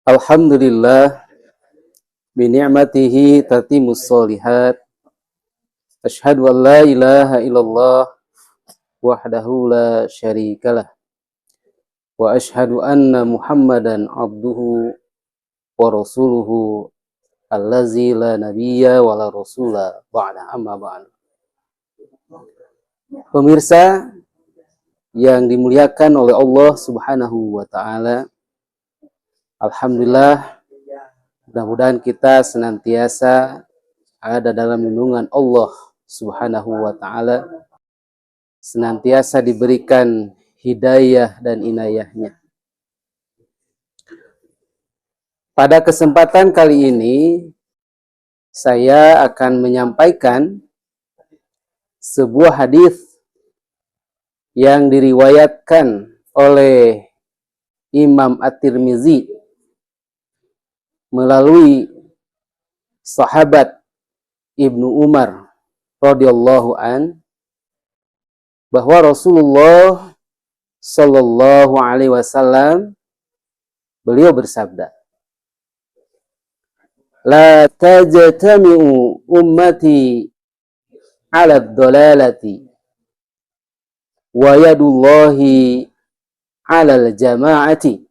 Alhamdulillah bini'matihi tatimus solihat. Asyhadu an la ilaha illallah wahdahu la syarikalah. Wa asyhadu anna Muhammadan abduhu wa rasuluhu allazi la nabiyya wa la rasula ba'da amma ba'd. Pemirsa yang dimuliakan oleh Allah Subhanahu wa taala, alhamdulillah, mudah-mudahan kita senantiasa ada dalam lindungan Allah Subhanahu wa ta'ala, senantiasa diberikan hidayah dan inayahnya. Pada kesempatan kali ini, saya akan menyampaikan sebuah hadis yang diriwayatkan oleh Imam At-Tirmizi melalui sahabat Ibnu Umar radhiyallahu an, bahwa Rasulullah sallallahu alaihi wasallam beliau bersabda, la tajtami'u ummati 'ala ad-dalalati wa yadullahi 'ala al-jama'ati.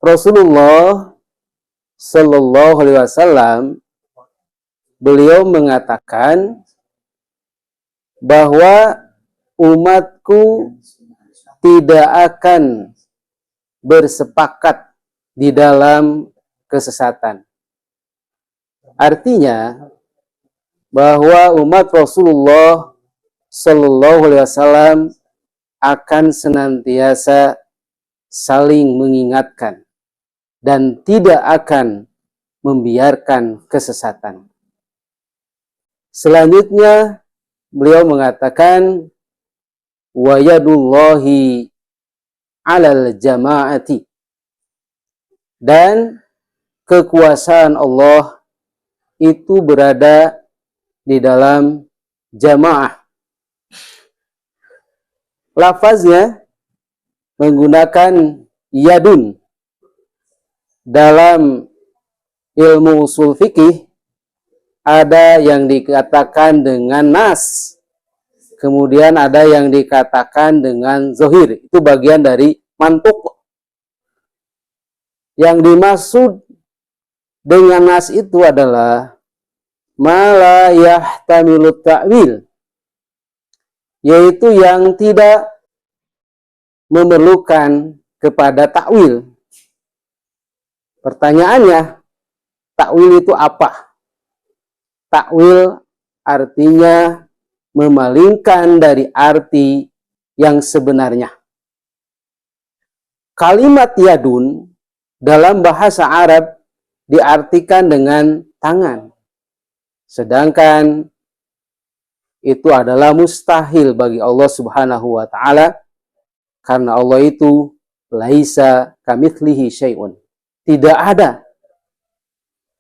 Rasulullah sallallahu alaihi wasallam beliau mengatakan bahwa umatku tidak akan bersepakat di dalam kesesatan. Artinya bahwa umat Rasulullah sallallahu alaihi wasallam akan senantiasa saling mengingatkan dan tidak akan membiarkan kesesatan. Selanjutnya beliau mengatakan wa yadullahi 'alal jama'ati, dan kekuasaan Allah itu berada di dalam jamaah. Lafaznya menggunakan yadun. Dalam ilmu usul fikih ada yang dikatakan dengan nas, kemudian ada yang dikatakan dengan zohir. Itu bagian dari mantuk. Yang dimaksud dengan nas itu adalah ma la yahtamilu ta'wil, yaitu yang tidak memerlukan kepada takwil. Pertanyaannya, takwil itu apa? Takwil artinya memalingkan dari arti yang sebenarnya. Kalimat yadun dalam bahasa Arab diartikan dengan tangan. Sedangkan itu adalah mustahil bagi Allah Subhanahu wa ta'ala, karena Allah itu laisa kamitslihi syai'un. Tidak ada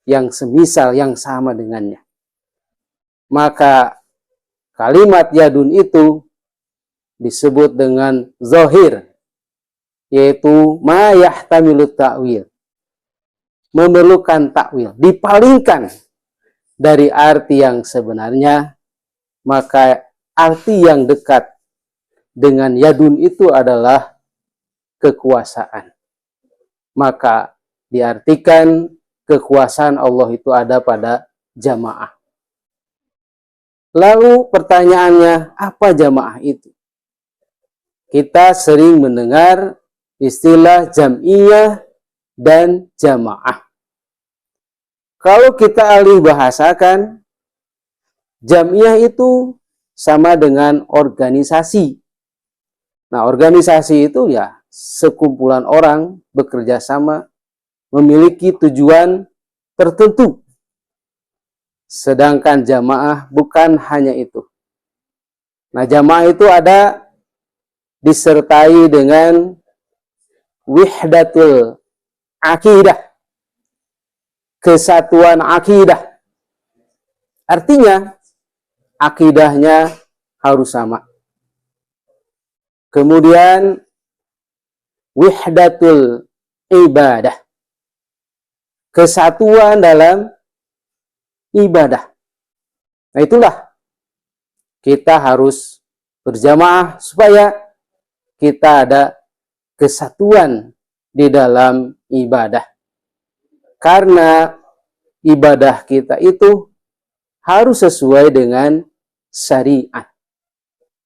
yang semisal, yang sama dengannya. Maka kalimat yadun itu disebut dengan zahir, yaitu ma yahtamilu ta'wil, memerlukan takwil, dipalingkan dari arti yang sebenarnya. Maka arti yang dekat dengan yadun itu adalah kekuasaan. Maka diartikan kekuasaan Allah itu ada pada jamaah. Lalu pertanyaannya, apa jamaah itu? Kita sering mendengar istilah jam'iyah dan jamaah. Kalau kita alih bahasakan, jam'iyah itu sama dengan organisasi. Nah, organisasi itu ya sekumpulan orang bekerja sama, memiliki tujuan tertentu. Sedangkan jamaah bukan hanya itu. Nah, jamaah itu ada disertai dengan wihdatul akidah, kesatuan akidah. Artinya, akidahnya harus sama. Kemudian wihdatul ibadah, kesatuan dalam ibadah. Nah itulah kita harus berjamaah supaya kita ada kesatuan di dalam ibadah. Karena ibadah kita itu harus sesuai dengan syariat.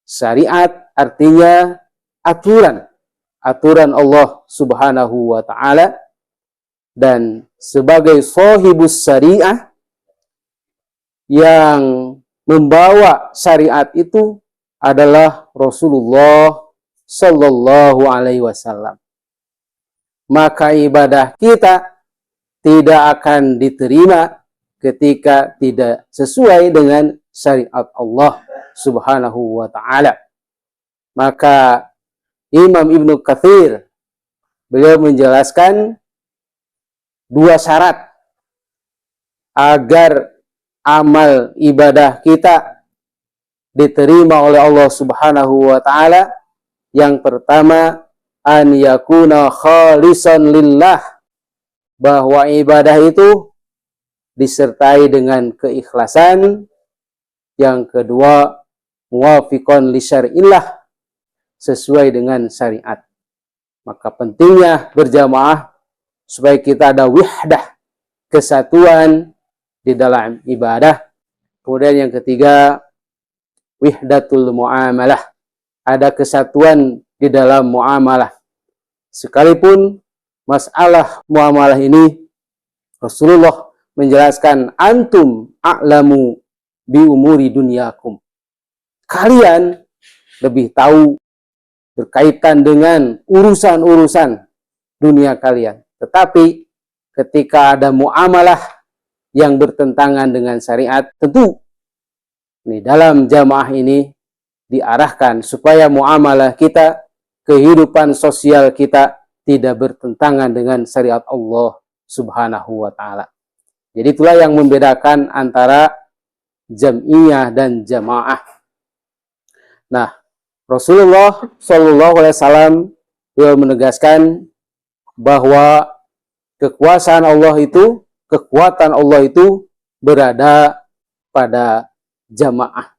Syariat artinya aturan. Aturan Allah Subhanahu wa ta'ala. Dan sebagai sahibus syariah yang membawa syariat itu adalah Rasulullah Sallallahu Alaihi Wasallam. Maka ibadah kita tidak akan diterima ketika tidak sesuai dengan syariat Allah Subhanahu wa ta'ala. Maka Imam Ibnu Katsir beliau menjelaskan dua syarat agar amal ibadah kita diterima oleh Allah Subhanahu wa ta'ala. Yang pertama, an yakuna khalisan lillah, bahwa ibadah itu disertai dengan keikhlasan. Yang kedua, muwafiqan li syar'illah, sesuai dengan syariat. Maka pentingnya berjamaah supaya kita ada wihdah, kesatuan di dalam ibadah. Kemudian yang ketiga, wihdatul muamalah, ada kesatuan di dalam muamalah. Sekalipun masalah muamalah ini Rasulullah menjelaskan, antum a'lamu bi umuri dunyakum, kalian lebih tahu berkaitan dengan urusan-urusan dunia kalian. Tetapi ketika ada muamalah yang bertentangan dengan syariat, tentu nih, dalam jamaah ini diarahkan supaya muamalah kita, kehidupan sosial kita tidak bertentangan dengan syariat Allah Subhanahu wa ta'ala. Jadi itulah yang membedakan antara jam'iyah dan jamaah. Nah, Rasulullah Shallallahu Alaihi Wasallam beliau menegaskan bahwa kekuatan Allah itu berada pada jamaah.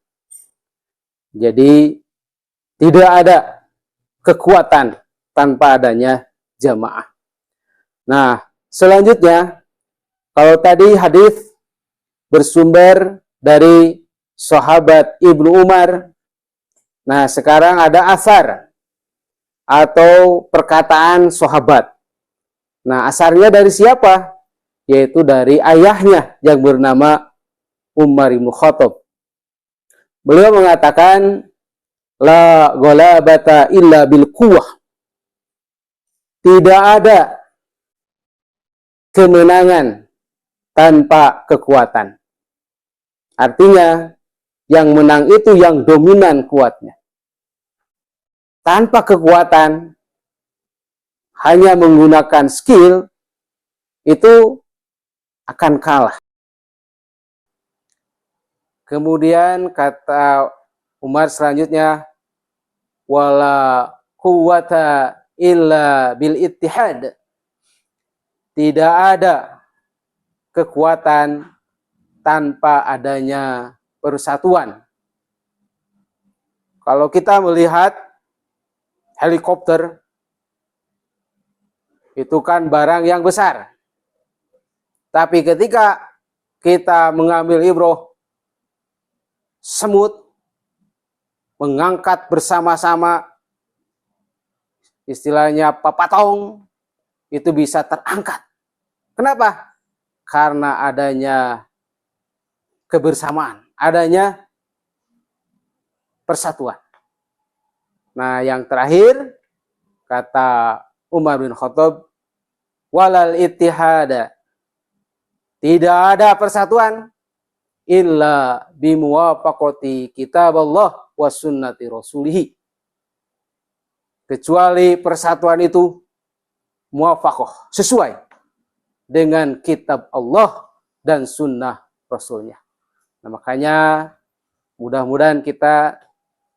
Jadi tidak ada kekuatan tanpa adanya jamaah. Nah, selanjutnya, kalau tadi hadis bersumber dari sahabat Ibnu Umar, nah sekarang ada asar atau perkataan sahabat. Nah, asarnya dari siapa? Yaitu dari ayahnya yang bernama Umar bin Khattab. Beliau mengatakan, la ghalabata illa bil quwwah. Tidak ada kemenangan tanpa kekuatan. Artinya, yang menang itu yang dominan kuatnya. Tanpa kekuatan, hanya menggunakan skill, itu akan kalah. Kemudian kata Umar selanjutnya, wala quwwata illa bil ittihad. Tidak ada kekuatan tanpa adanya persatuan. Kalau kita melihat helikopter, itu kan barang yang besar. Tapi ketika kita mengambil ibrah, semut mengangkat bersama-sama, istilahnya papatong, itu bisa terangkat. Kenapa? Karena adanya kebersamaan, adanya persatuan. Nah, yang terakhir, kata Umar bin Khattab, walal ittihada, tidak ada persatuan illa bimuwafaqati kitab Allah wa sunnati rasulih, kecuali persatuan itu muwafaqah, sesuai dengan kitab Allah dan sunnah Rasulnya. Nah, makanya mudah-mudahan kita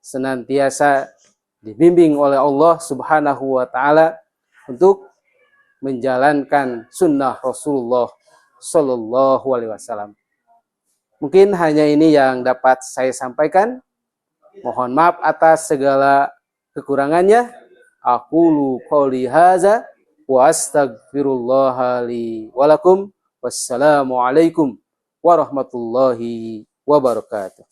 senantiasa dibimbing oleh Allah Subhanahu wa ta'ala untuk menjalankan sunnah Rasulullah Shallallahu Alaihi Wasallam. Mungkin hanya ini yang dapat saya sampaikan. Mohon maaf atas segala kekurangannya. Aqulu qouli hadza wa astaghfirullah li wa lakum. Wassalamualaikum warahmatullahi wabarakatuh.